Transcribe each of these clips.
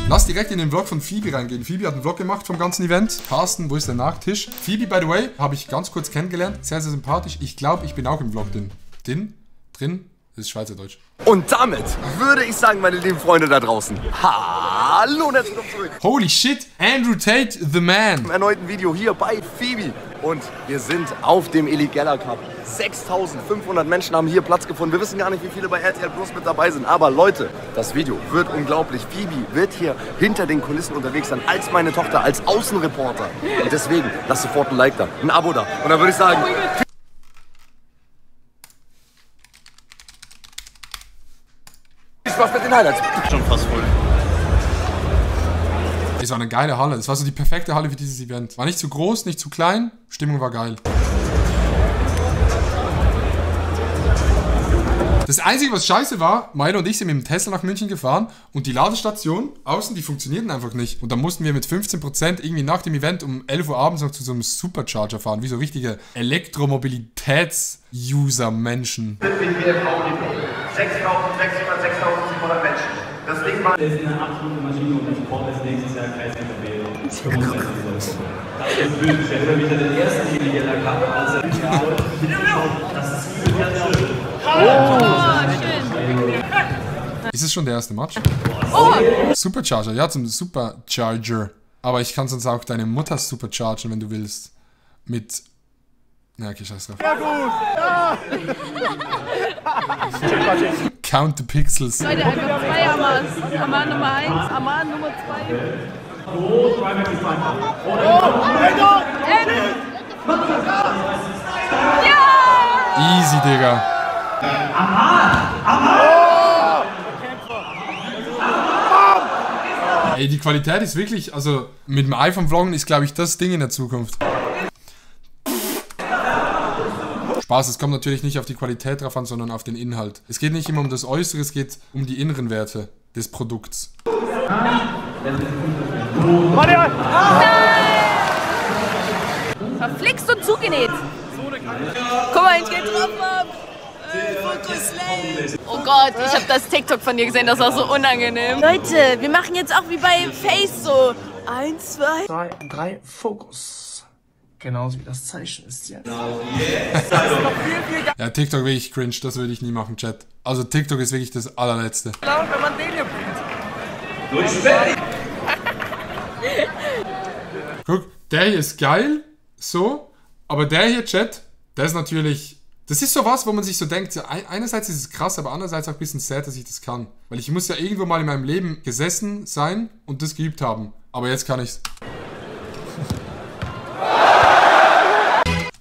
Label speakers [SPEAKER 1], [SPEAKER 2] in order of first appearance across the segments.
[SPEAKER 1] Lass direkt in den Vlog von Phoebe reingehen. Phoebe hat einen Vlog gemacht vom ganzen Event. Carsten, wo ist der Nachtisch? Phoebe, by the way, habe ich ganz kurz kennengelernt. Sehr, sehr sympathisch. Ich glaube, ich bin auch im Vlog drin. Das ist Schweizerdeutsch.
[SPEAKER 2] Und damit würde ich sagen, meine lieben Freunde da draußen, hallo und herzlich willkommen zurück.
[SPEAKER 1] Holy shit, Andrew Tate, the man.
[SPEAKER 2] Im erneuten Video hier bei Phoebe. Und wir sind auf dem Elite Gala Cup. 6.500 Menschen haben hier Platz gefunden. Wir wissen gar nicht, wie viele bei RTL Plus mit dabei sind. Aber Leute, das Video wird unglaublich. Phoebe wird hier hinter den Kulissen unterwegs sein, als meine Tochter, als Außenreporter. Und deswegen, lasst sofort ein Like da, ein Abo da. Und dann würde ich sagen... Spaß mit den Highlights.
[SPEAKER 3] Schon fast voll.
[SPEAKER 1] Es war eine geile Halle. Es war so die perfekte Halle für dieses Event. War nicht zu groß, nicht zu klein. Stimmung war geil. Das Einzige, was scheiße war, Milo und ich sind mit dem Tesla nach München gefahren und die Ladestationen außen, die funktionierten einfach nicht. Und dann mussten wir mit 15% irgendwie nach dem Event um 11 Uhr abends noch zu so einem Supercharger fahren, wie so richtige Elektromobilitäts-User-Menschen.
[SPEAKER 4] 6.600, 6.700 Menschen. Das Ding war...
[SPEAKER 5] Das ist eine absolute Maschine und ich brauche das nächstes Jahr Kreisliga-B. 65 Euro. Das ist wirklich, der wird wieder den ersten Illegaler Cup. Also, das ist
[SPEAKER 1] Ist es schon der erste Match? Oh. Supercharger, ja, zum Supercharger. Aber ich kann sonst auch deine Mutter superchargen, wenn du willst. Mit... Na, okay, scheiß drauf. Ja, gut! Ja. Count the Pixels.
[SPEAKER 6] Leute, einfach 2 Amas. Aman Nummer 1, Aman Nummer 2. Ja!
[SPEAKER 1] Easy, Digga. Ey, die Qualität ist wirklich, also mit dem iPhone-Vloggen ist, glaube ich, das Ding in der Zukunft. Spaß, es kommt natürlich nicht auf die Qualität drauf an, sondern auf den Inhalt. Es geht nicht immer um das Äußere, es geht um die inneren Werte des Produkts.
[SPEAKER 6] Verflixt und zugenäht. Guck mal, ich geh drauf ab. Oh Gott, ich habe das TikTok von dir gesehen, das war so unangenehm. Leute, wir machen jetzt auch wie bei Face so. 1, 2,
[SPEAKER 7] 2, 3, Fokus. Genauso wie das Zeichen ist jetzt.
[SPEAKER 1] Ja, TikTok wirklich cringe, das würde ich nie machen, Chat. Also TikTok ist wirklich das allerletzte.
[SPEAKER 7] Wenn man den hier bringt.
[SPEAKER 1] Guck, der hier ist geil, so, aber der hier, Chat, der ist natürlich... Das ist sowas, wo man sich so denkt, so, einerseits ist es krass, aber andererseits auch ein bisschen sad, dass ich das kann. Weil ich muss ja irgendwo mal in meinem Leben gesessen sein und das geübt haben. Aber jetzt kann ich's.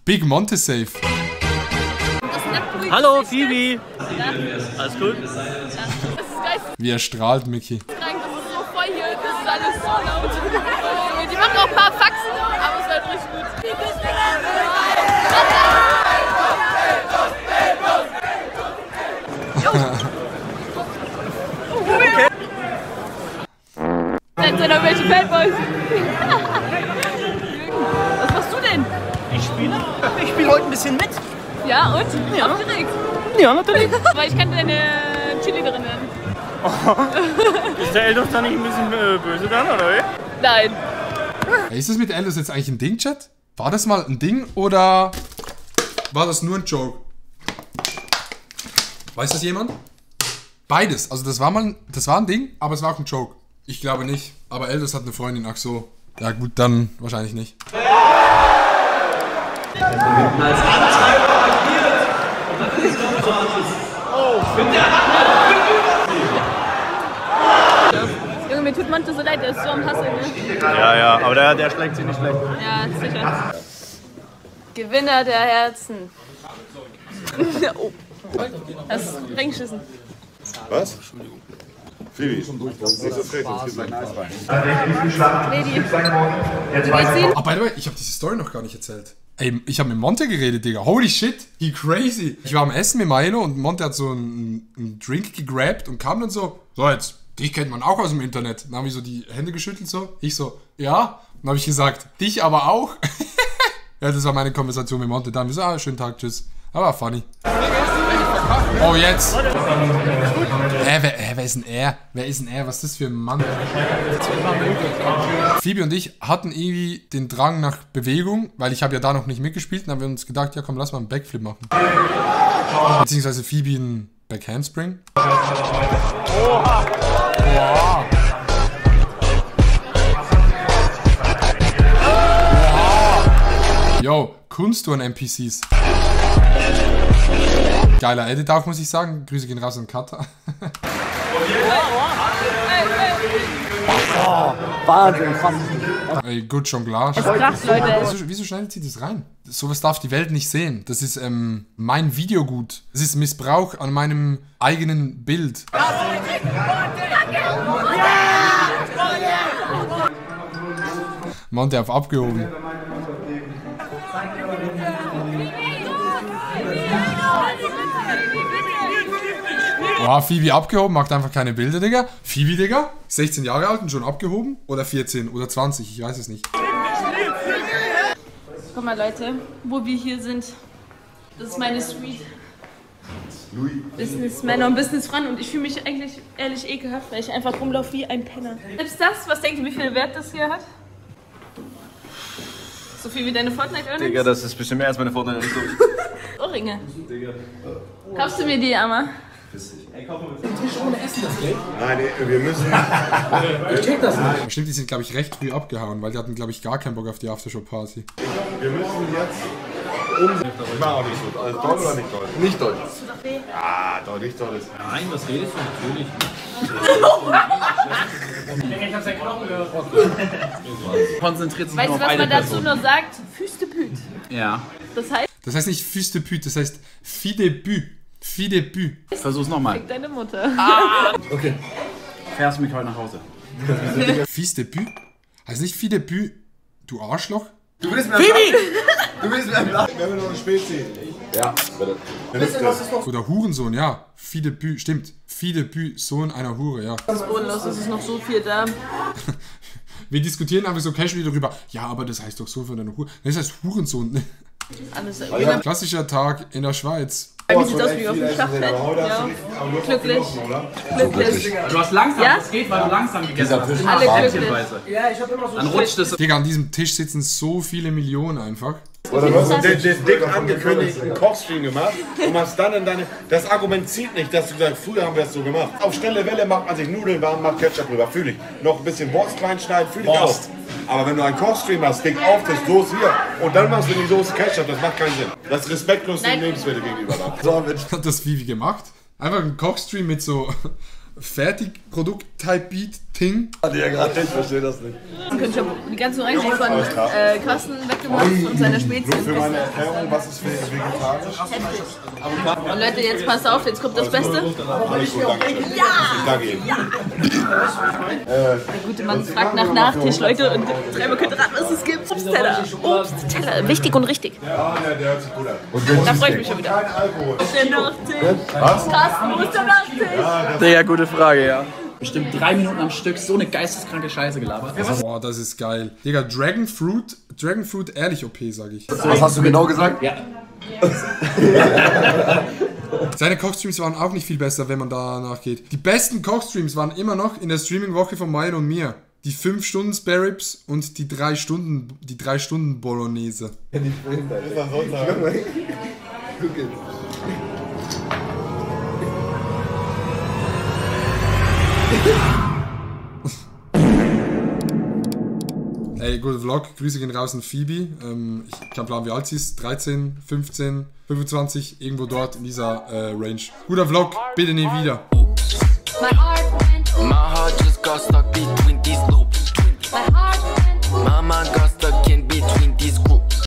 [SPEAKER 1] Big Monte Safe.
[SPEAKER 3] Hallo, Phoebe. Alles gut?
[SPEAKER 6] das ist geil.
[SPEAKER 1] Wie er strahlt, Mickey.
[SPEAKER 6] Das ist so voll hier, das ist alles so laut. Die machen auch ein paar Faxen, aber es wird richtig gut. Dann sind da welche Fanboys. Was machst du denn?
[SPEAKER 3] Ich spiele heute ein bisschen mit.
[SPEAKER 6] Ja, und? Ja. Aufgeregt?
[SPEAKER 3] Ja, natürlich.
[SPEAKER 6] Weil ich kann deine Cheerleaderin werden.
[SPEAKER 3] Ist der Eldos da nicht ein bisschen böse dann, oder wie?
[SPEAKER 6] Nein.
[SPEAKER 1] Hey, ist das mit Eldos jetzt eigentlich ein Ding, Chat? War das mal ein Ding oder war das nur ein Joke? Weiß das jemand? Beides. Also das war ein Ding, aber es war auch ein Joke. Ich glaube nicht. Aber Eldos hat eine Freundin, ach so. Ja gut, dann wahrscheinlich nicht.
[SPEAKER 6] Junge, mir tut Monte so leid, der ist so am Hasseln, ne?
[SPEAKER 3] Ja, aber der schlägt sich nicht schlecht.
[SPEAKER 6] Ja, sicher. Gewinner der Herzen. Oh. Das ist reingeschissen.
[SPEAKER 8] Was? Phoebe, nicht so frech, sonst geht's gleich rein.
[SPEAKER 6] Lady.
[SPEAKER 1] Ah, by the way, ich habe diese Story noch gar nicht erzählt. Ey, ich habe mit Monte geredet, Digga. Holy shit, he crazy. Ich war am Essen mit Milo und Monte hat so einen Drink gegrabt und kam dann so, jetzt, dich kennt man auch aus dem Internet. Dann haben wir so die Hände geschüttelt so. Ich so, ja. Dann habe ich gesagt, dich aber auch. Ja, das war meine Konversation mit Monte. Dann haben wir so, schönen Tag, tschüss. Aber funny. Oh, jetzt. Wer ist denn er? Wer ist denn er? Was ist das für ein Mann? Phoebe und ich hatten irgendwie den Drang nach Bewegung, weil ich habe ja da noch nicht mitgespielt. Und dann haben wir uns gedacht, ja komm, lass mal einen Backflip machen. Beziehungsweise Phoebe einen Backhandspring. Oha. Wow. Yo, Kunstturn-NPCs. Geiler Edit auch, muss ich sagen. Grüße gehen raus an Kata.
[SPEAKER 2] Oh, Wahnsinn, krass.
[SPEAKER 1] Ey, gut Jonglage.
[SPEAKER 6] Krass, Leute.
[SPEAKER 1] Wieso schneidet sie das rein? Sowas darf die Welt nicht sehen. Das ist mein Videogut. Das ist Missbrauch an meinem eigenen Bild. Mann, der hat abgehoben. Boah, Phoebe abgehoben, macht einfach keine Bilder, Digga. Phoebe, Digga, 16 Jahre alt und schon abgehoben? Oder 14 oder 20, ich weiß es nicht.
[SPEAKER 6] Guck mal, Leute, wo wir hier sind. Das ist meine Suite. Businessmänner und Businessfrauen und ich fühle mich eigentlich ehrlich ekelhaft, weil ich einfach rumlaufe wie ein Penner. Selbst das, was denkt ihr, wie viel Wert das hier hat? So viel wie deine Fortnite-Earnings?
[SPEAKER 2] Digga, das ist bestimmt mehr als meine Fortnite-Earnings.
[SPEAKER 6] Ohrringe. Kaufst du mir die, Amma?
[SPEAKER 8] Nein, wir müssen.
[SPEAKER 1] Ich check das nicht. Stimmt, die sind, glaube ich, recht früh abgehauen, weil die hatten, glaube ich, gar keinen Bock auf die Aftershow-Party.
[SPEAKER 8] Wir müssen jetzt. Ich mach auch nicht so. Also Deutsch oder nicht Deutsch?
[SPEAKER 2] Nicht Deutsch.
[SPEAKER 8] Ah, Deutsch, nicht Deutsch.
[SPEAKER 5] Nein, was redest du? Natürlich. Ich hab's ja Knochen gehört.
[SPEAKER 3] Konzentriert sich
[SPEAKER 6] Weißt
[SPEAKER 3] nur
[SPEAKER 6] du,
[SPEAKER 3] auf
[SPEAKER 6] was
[SPEAKER 3] eine
[SPEAKER 6] man dazu
[SPEAKER 3] Person.
[SPEAKER 6] nur sagt? Füß de pute.
[SPEAKER 3] Ja.
[SPEAKER 6] Das heißt,
[SPEAKER 1] nicht Fils de pute, das heißt Fille de pute. Fille de pute.
[SPEAKER 3] Versuch's nochmal.
[SPEAKER 6] deine Mutter.
[SPEAKER 2] Okay.
[SPEAKER 3] Fährst du mich heute nach Hause?
[SPEAKER 1] Fils de pute? Heißt nicht Fille de pute, du Arschloch?
[SPEAKER 2] Du willst mir Phoebe! Du willst mir lachen.
[SPEAKER 8] Wir haben noch eine Spezi.
[SPEAKER 2] Ja, bitte.
[SPEAKER 1] Oder Hurensohn, ja. Fille de pute, stimmt. Fille de pute, Sohn einer Hure, ja.
[SPEAKER 6] Das ist bodenlos, es ist noch so viel da.
[SPEAKER 1] Wir diskutieren einfach so casually darüber. Ja, aber das heißt doch so von einer Hure. Das heißt Hurensohn.
[SPEAKER 6] Alles
[SPEAKER 1] Klassischer Tag in der Schweiz.
[SPEAKER 6] Bei mir sieht aus wie auf dem Schlachtfeld. Ja. Glücklich. Glücklich.
[SPEAKER 3] Du hast langsam,
[SPEAKER 6] Ja?
[SPEAKER 3] das geht, weil du langsam gegessen hast.
[SPEAKER 6] Alle glücklich.
[SPEAKER 3] Häppchenweise. Dann rutscht es.
[SPEAKER 1] Digga, an diesem Tisch sitzen so viele Millionen einfach.
[SPEAKER 8] Oder du hast den dick angekündigten Kochstream gemacht und hast dann in deine. Das Argument zieht nicht, dass du sagst, früher haben wir es so gemacht. Auf schnelle Welle macht man sich Nudeln warm, macht Ketchup drüber. Fühl ich. Noch ein bisschen Wurst reinschneiden, fühl ich auch. Aber wenn du einen Kochstream hast, dick auf das Soße hier und dann machst du die Soße Ketchup, das macht keinen Sinn. Das ist respektlos dem Lebensmittel gegenüber.
[SPEAKER 2] So, mit.
[SPEAKER 1] Hat das Vivi gemacht? Einfach ein Kochstream mit so Fertigprodukt-Type-Beat-Ting.
[SPEAKER 2] Ja, gerade, ich verstehe das nicht.
[SPEAKER 6] Ich habe die ganze Orange von Carsten weggemacht und seiner Spezie.
[SPEAKER 8] Für meine Erklärung, was ist vegetarisch?
[SPEAKER 6] Und Leute, jetzt passt auf, jetzt kommt das Beste.
[SPEAKER 8] Alles gut, danke schön. Ich danke Ihnen.
[SPEAKER 6] Der gute Mann fragt nach Nachtisch, Leute, und dreimal könnt ihr raten, was es gibt. Obstteller. Obstteller. Wichtig und richtig.
[SPEAKER 8] Ja, der hört sich gut an.
[SPEAKER 6] Da freue ich mich schon wieder.
[SPEAKER 8] Kein Alkohol.
[SPEAKER 6] Der Nachtisch. Carsten, wo ist der Nachtisch?
[SPEAKER 3] Digga, gute Frage, ja. Bestimmt 3 Minuten am Stück so eine geisteskranke Scheiße gelabert.
[SPEAKER 1] Boah, das ist geil. Digga, Dragon Fruit ehrlich OP, sag ich.
[SPEAKER 2] Was hast du genau gesagt?
[SPEAKER 3] Ja.
[SPEAKER 1] Seine Kochstreams waren auch nicht viel besser, wenn man danach geht. Die besten Kochstreams waren immer noch in der Streaming-Woche von Mayan und mir. Die 5-Stunden-Spare-Ribs und die 3 Stunden Bolognese.
[SPEAKER 8] Das war Sonntag.
[SPEAKER 1] Ey, guter Vlog. Grüße gehen raus an Phoebe. Ich kann planen, wie alt sie ist. 13, 15, 25, irgendwo dort in dieser Range. Guter Vlog, bitte nie wieder.
[SPEAKER 9] My heart just got